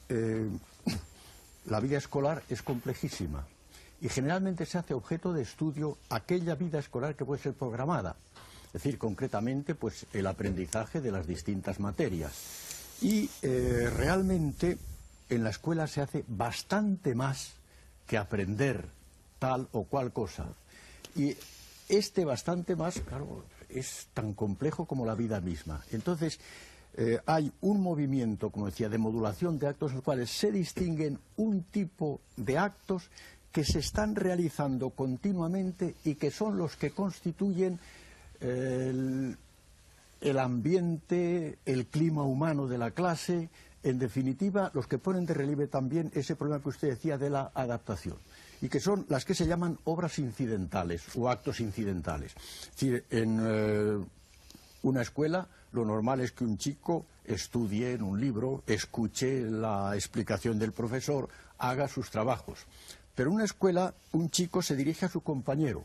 la vida escolar es complejísima y generalmente se hace objeto de estudio aquella vida escolar que puede ser programada. Es decir, concretamente, pues el aprendizaje de las distintas materias. Y realmente en la escuela se hace bastante más que aprender tal o cual cosa. Y este bastante más, claro, es tan complejo como la vida misma. Entonces, hay un movimiento, como decía, de modulación de actos en los cuales se distinguen un tipo de actos que se están realizando continuamente y que son los que constituyen el ambiente, el clima humano de la clase, en definitiva, los que ponen de relieve también ese problema que usted decía de la adaptación, y que son las que se llaman obras incidentales o actos incidentales. Es decir, en una escuela lo normal es que un chico estudie en un libro, escuche la explicación del profesor, haga sus trabajos. Pero en una escuela un chico se dirige a su compañero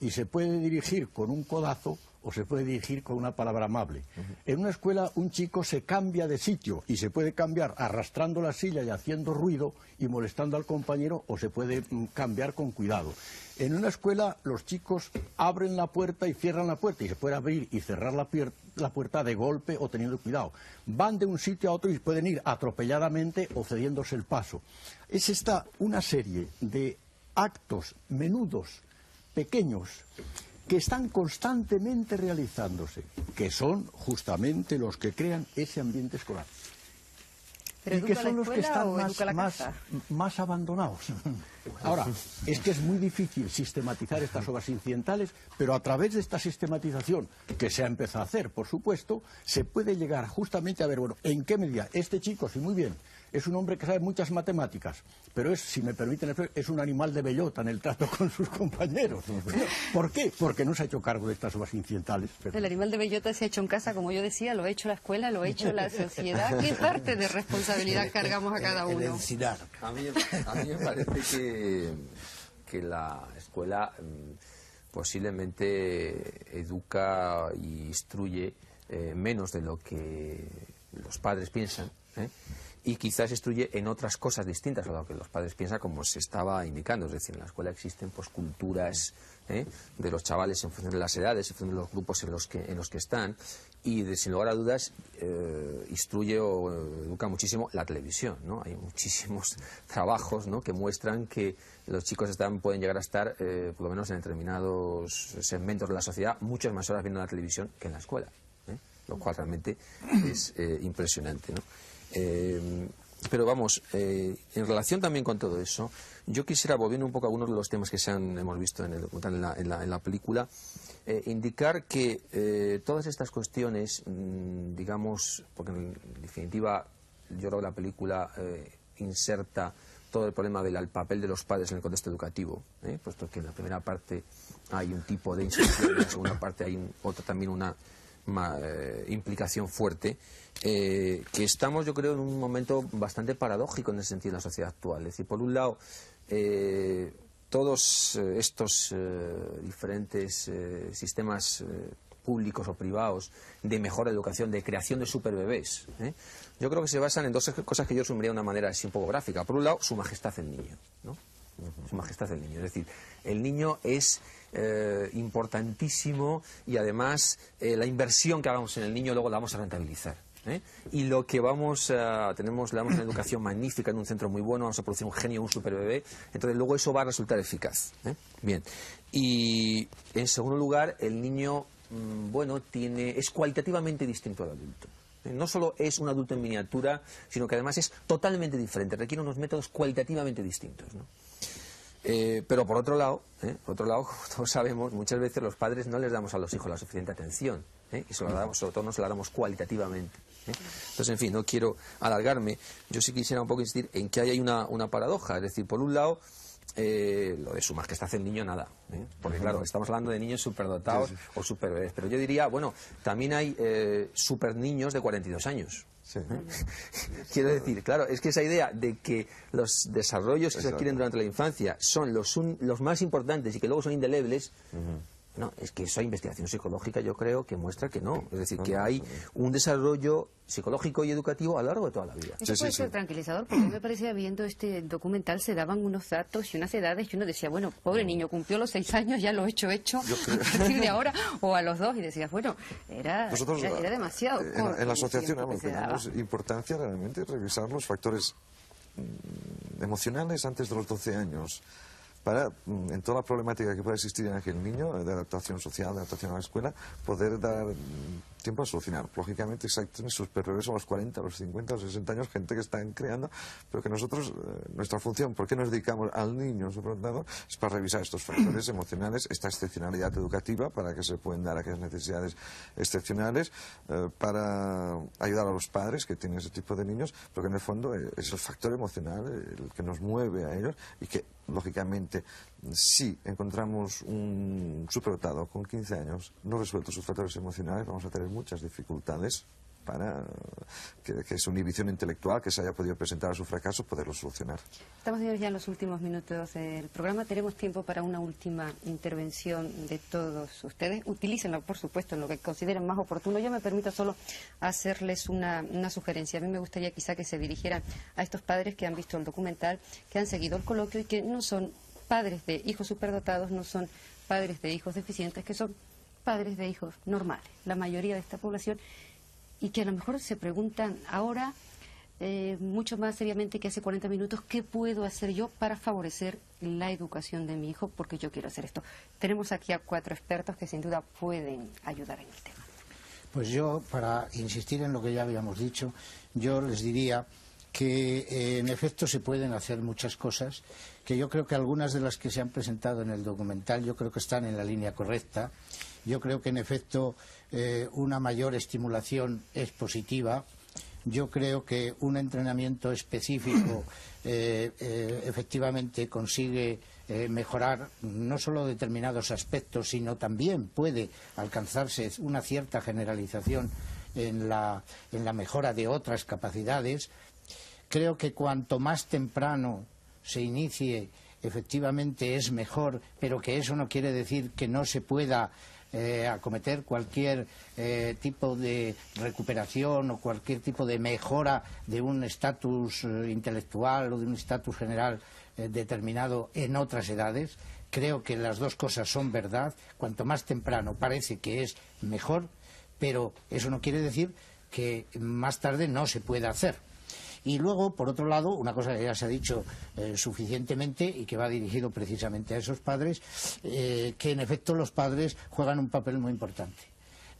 y se puede dirigir con un codazo o se puede dirigir con una palabra amable. En una escuela un chico se cambia de sitio y se puede cambiar arrastrando la silla y haciendo ruido y molestando al compañero, o se puede cambiar con cuidado. En una escuela los chicos abren la puerta y cierran la puerta, y se puede abrir y cerrar la puerta de golpe o teniendo cuidado. Van de un sitio a otro y pueden ir atropelladamente o cediéndose el paso. Es esta una serie de actos menudos, pequeños, que están constantemente realizándose, que son justamente los que crean ese ambiente escolar. ¿Pero y que son los que están más abandonados. Ahora, es que es muy difícil sistematizar estas obras incidentales, pero a través de esta sistematización, que se ha empezado a hacer, por supuesto, se puede llegar justamente a ver, bueno, en qué medida este chico, sí, muy bien, es un hombre que sabe muchas matemáticas, pero es, si me permiten, es un animal de bellota en el trato con sus compañeros. ¿Por qué? Porque no se ha hecho cargo de estas obras incidentales. El animal de bellota se ha hecho en casa, como yo decía, lo ha hecho la escuela, lo ha hecho la sociedad. ¿Qué parte de responsabilidad cargamos a cada uno? A mí me parece que la escuela posiblemente educa y instruye menos de lo que los padres piensan, y quizás instruye en otras cosas distintas a lo que los padres piensan, como se estaba indicando. Es decir, en la escuela existen pues culturas de los chavales en función de las edades, en función de los grupos en los que están, y sin lugar a dudas instruye o educa muchísimo la televisión, ¿no? Hay muchísimos trabajos, ¿no?, que muestran que los chicos pueden llegar a estar, por lo menos en determinados segmentos de la sociedad, muchas más horas viendo la televisión que en la escuela, lo cual realmente es impresionante, ¿no? Pero vamos, en relación también con todo eso, yo quisiera, volviendo un poco a algunos de los temas que hemos visto en el documental, en la película, indicar que todas estas cuestiones, digamos, porque en definitiva yo creo que la película inserta todo el problema del papel de los padres en el contexto educativo, puesto que en la primera parte hay un tipo de instrucción, en la segunda parte hay también una implicación fuerte, que estamos, yo creo, en un momento bastante paradójico en el sentido de la sociedad actual. Es decir, por un lado, todos estos diferentes sistemas públicos o privados de mejor educación, de creación de superbebés, yo creo que se basan en dos cosas que yo resumiría de una manera así un poco gráfica. Por un lado, su majestad el niño, ¿no? Su majestad el niño. Es decir, el niño es importantísimo, y además la inversión que hagamos en el niño luego la vamos a rentabilizar. Y lo que le damos una educación magnífica en un centro muy bueno, vamos a producir un genio, un superbebé, entonces luego eso va a resultar eficaz. Bien. Y en segundo lugar, el niño, es cualitativamente distinto al adulto. No solo es un adulto en miniatura, sino que además es totalmente diferente, requiere unos métodos cualitativamente distintos, ¿no? Pero por otro lado, como todos sabemos, muchas veces los padres no les damos a los hijos la suficiente atención, y sobre todo no se la damos cualitativamente. Entonces, en fin, no quiero alargarme. Yo sí quisiera un poco insistir en que hay una paradoja. Es decir, por un lado, lo de su majestad el niño, nada, porque claro, estamos hablando de niños superdotados o superbebés, pero yo diría, también hay super niños de 42 años. Sí. Quiero decir, claro, es que esa idea de que los desarrollos que se adquieren durante la infancia son los más importantes y que luego son indelebles, no, es que esa investigación psicológica yo creo que muestra que no. Es decir, que hay un desarrollo psicológico y educativo a lo largo de toda la vida. Eso puede ser tranquilizador, porque me parecía, viendo este documental, se daban unos datos y unas edades y uno decía, bueno, pobre niño, cumplió los 6 años, ya lo he hecho, a partir de ahora, o a los 2, y decías, bueno, era demasiado corto. En la asociación tenemos importancia realmente revisar los factores emocionales antes de los 12 años. En toda la problemática que pueda existir en aquel niño, de adaptación social, de adaptación a la escuela, poder dar tiempo a solucionar. Lógicamente, existen sus superbebés a los 40, a los 50, a los 60 años, gente que están creando, pero que nosotros, nuestra función, ¿por qué nos dedicamos al niño superdotado? Es para revisar estos factores emocionales, esta excepcionalidad educativa, para que se puedan dar aquellas necesidades excepcionales, para ayudar a los padres que tienen ese tipo de niños, pero que en el fondo es el factor emocional el que nos mueve a ellos, y que, lógicamente, si encontramos un superdotado con 15 años no resuelto sus factores emocionales, vamos a tener muchas dificultades para que su inhibición intelectual que se haya podido presentar a su fracaso, poderlo solucionar. Estamos ya en los últimos minutos del programa. Tenemos tiempo para una última intervención de todos ustedes. Utilícenla, por supuesto, en lo que consideren más oportuno. Yo me permito solo hacerles una sugerencia. A mí me gustaría quizá que se dirigieran a estos padres que han visto el documental, que han seguido el coloquio y que no son padres de hijos superdotados, no son padres de hijos deficientes, que son padres de hijos normales, la mayoría de esta población, y que a lo mejor se preguntan ahora, mucho más seriamente que hace 40 minutos, ¿qué puedo hacer yo para favorecer la educación de mi hijo? Porque yo quiero hacer esto. Tenemos aquí a 4 expertos que sin duda pueden ayudar en el tema. Pues yo, para insistir en lo que ya habíamos dicho, yo les diría que en efecto se pueden hacer muchas cosas, que yo creo que algunas de las que se han presentado en el documental yo creo que están en la línea correcta. Yo creo que en efecto una mayor estimulación es positiva. Yo creo que un entrenamiento específico efectivamente consigue mejorar no solo determinados aspectos, sino también puede alcanzarse una cierta generalización en la mejora de otras capacidades. Creo que cuanto más temprano se inicie, efectivamente es mejor, pero que eso no quiere decir que no se pueda acometer cualquier tipo de recuperación o cualquier tipo de mejora de un estatus intelectual o de un estatus general determinado en otras edades. Creo que las dos cosas son verdad. Cuanto más temprano parece que es mejor, pero eso no quiere decir que más tarde no se pueda hacer. Y luego, por otro lado, una cosa que ya se ha dicho suficientemente y que va dirigido precisamente a esos padres, que en efecto los padres juegan un papel muy importante.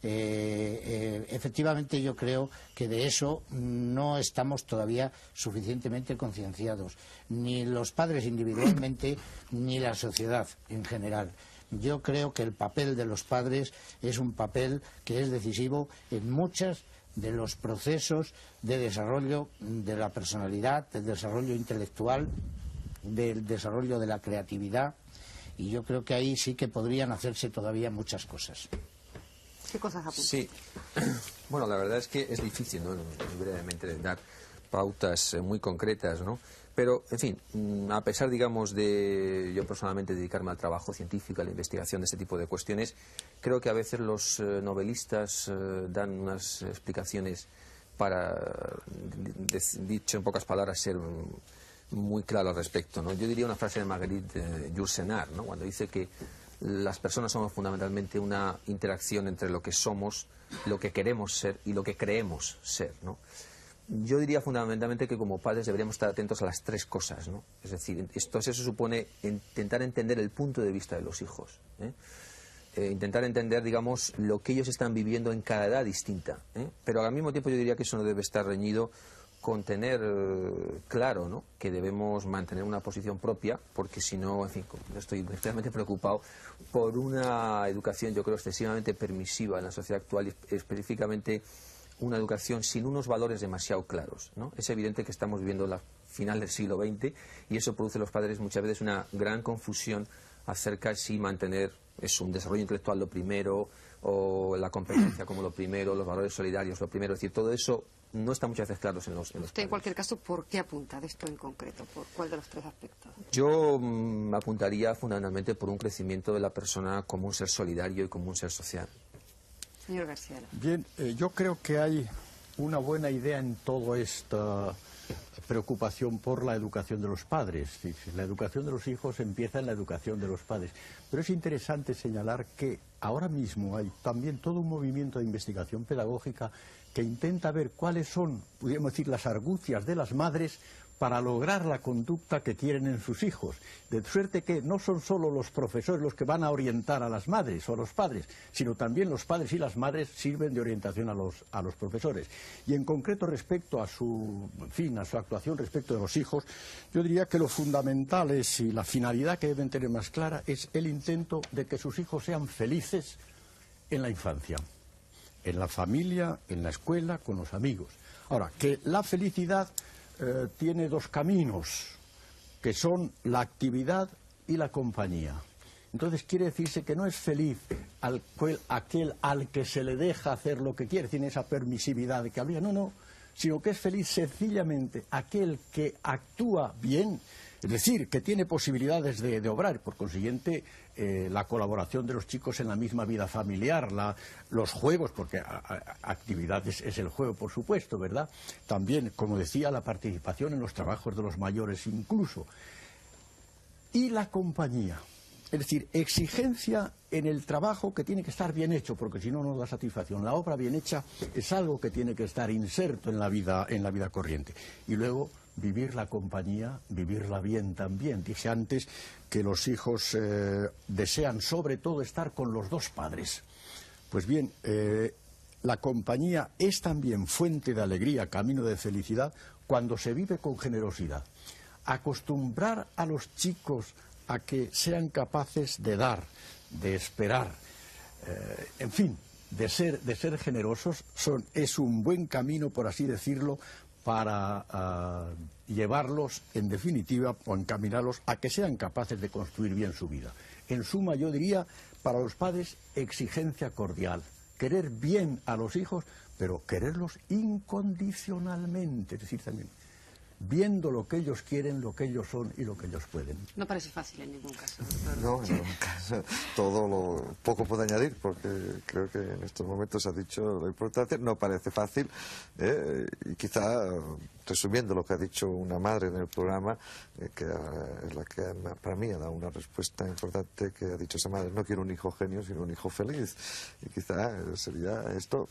Efectivamente yo creo que de eso no estamos todavía suficientemente concienciados, ni los padres individualmente ni la sociedad en general. Yo creo que el papel de los padres es un papel que es decisivo en muchas de los procesos de desarrollo de la personalidad, del desarrollo intelectual, del desarrollo de la creatividad, y yo creo que ahí sí que podrían hacerse todavía muchas cosas. ¿Qué cosas apuntan? Sí, bueno, la verdad es que es difícil, ¿no?, brevemente dar pautas muy concretas, ¿no? Pero, en fin, a pesar, digamos, de yo personalmente dedicarme al trabajo científico, a la investigación de este tipo de cuestiones, creo que a veces los novelistas dan unas explicaciones para, dicho en pocas palabras, ser muy claro al respecto, ¿no? Yo diría una frase de Marguerite Yourcenar, ¿no?, cuando dice que las personas somos fundamentalmente una interacción entre lo que somos, lo que queremos ser y lo que creemos ser, ¿no? Yo diría fundamentalmente que como padres deberíamos estar atentos a las tres cosas, ¿no? Es decir, eso supone intentar entender el punto de vista de los hijos, intentar entender, digamos, lo que ellos están viviendo en cada edad distinta, pero al mismo tiempo yo diría que eso no debe estar reñido con tener claro, ¿no?, que debemos mantener una posición propia, porque si no, en fin, yo estoy especialmente preocupado por una educación, yo creo, excesivamente permisiva en la sociedad actual, y específicamente una educación sin unos valores demasiado claros, ¿no? Es evidente que estamos viviendo la final del siglo XX y eso produce en los padres muchas veces una gran confusión acerca de si mantener un desarrollo intelectual lo primero, o la competencia como lo primero, los valores solidarios lo primero. Es decir, todo eso no está muchas veces claro en los Usted, padres. en cualquier caso, ¿por qué apunta de esto en concreto? ¿Por cuál de los tres aspectos? Yo apuntaría fundamentalmente por un crecimiento de la persona como un ser solidario y como un ser social. Señor García. Bien, yo creo que hay una buena idea en toda esta preocupación por la educación de los padres. La educación de los hijos empieza en la educación de los padres. Pero es interesante señalar que ahora mismo hay también todo un movimiento de investigación pedagógica que intenta ver cuáles son, podríamos decir, las argucias de las madres para lograr la conducta que tienen en sus hijos. De suerte que no son solo los profesores los que van a orientar a las madres o a los padres, sino también los padres y las madres sirven de orientación a los profesores. Y en concreto respecto a su actuación respecto de los hijos, yo diría que lo fundamental es, y la finalidad que deben tener más clara, es el intento de que sus hijos sean felices en la infancia, en la familia, en la escuela, con los amigos. Ahora, que la felicidad tiene dos caminos, que son la actividad y la compañía. Entonces quiere decirse que no es feliz aquel al que se le deja hacer lo que quiere, tiene esa permisividad de que habría, no, sino que es feliz sencillamente aquel que actúa bien, es decir, que tiene posibilidades de obrar, por consiguiente la colaboración de los chicos en la misma vida familiar, los juegos, porque actividades es el juego, por supuesto, ¿verdad? También, como decía, la participación en los trabajos de los mayores incluso. Y la compañía, es decir, exigencia en el trabajo que tiene que estar bien hecho, porque si no, no da satisfacción. La obra bien hecha es algo que tiene que estar inserto en la vida corriente. Y luego vivir la compañía, vivirla bien también. Dije antes que los hijos desean sobre todo estar con los dos padres. Pues bien, la compañía es también fuente de alegría, camino de felicidad, cuando se vive con generosidad. Acostumbrar a los chicos a que sean capaces de dar, de esperar, en fin, de ser generosos, es un buen camino, por así decirlo, para llevarlos, en definitiva, o encaminarlos a que sean capaces de construir bien su vida. En suma, yo diría, para los padres, exigencia cordial, querer bien a los hijos, pero quererlos incondicionalmente, es decir, también viendo lo que ellos quieren, lo que ellos son y lo que ellos pueden. No parece fácil en ningún caso, doctor. No, en ningún caso. Todo lo poco puedo añadir, porque creo que en estos momentos ha dicho la importancia. No parece fácil, y quizá, resumiendo lo que ha dicho una madre en el programa, que es la que para mí ha dado una respuesta importante, que ha dicho esa madre: no quiero un hijo genio, sino un hijo feliz. Y quizá sería esto,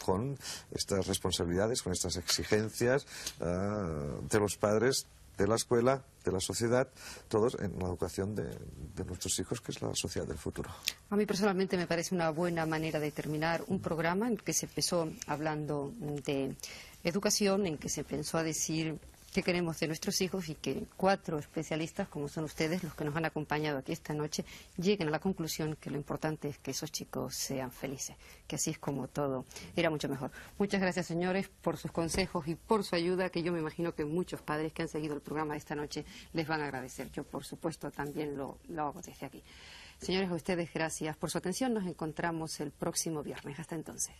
con estas responsabilidades, con estas exigencias de los padres, de la escuela, de la sociedad, todos en la educación de nuestros hijos, que es la sociedad del futuro. A mí personalmente me parece una buena manera de terminar un programa en el que se empezó hablando de educación, en que se pensó a decir qué queremos de nuestros hijos, y que 4 especialistas, como son ustedes, los que nos han acompañado aquí esta noche, lleguen a la conclusión que lo importante es que esos chicos sean felices, que así es como todo era mucho mejor. Muchas gracias, señores, por sus consejos y por su ayuda, que yo me imagino que muchos padres que han seguido el programa de esta noche les van a agradecer. Yo, por supuesto, también lo hago desde aquí. Señores, a ustedes gracias por su atención. Nos encontramos el próximo viernes. Hasta entonces.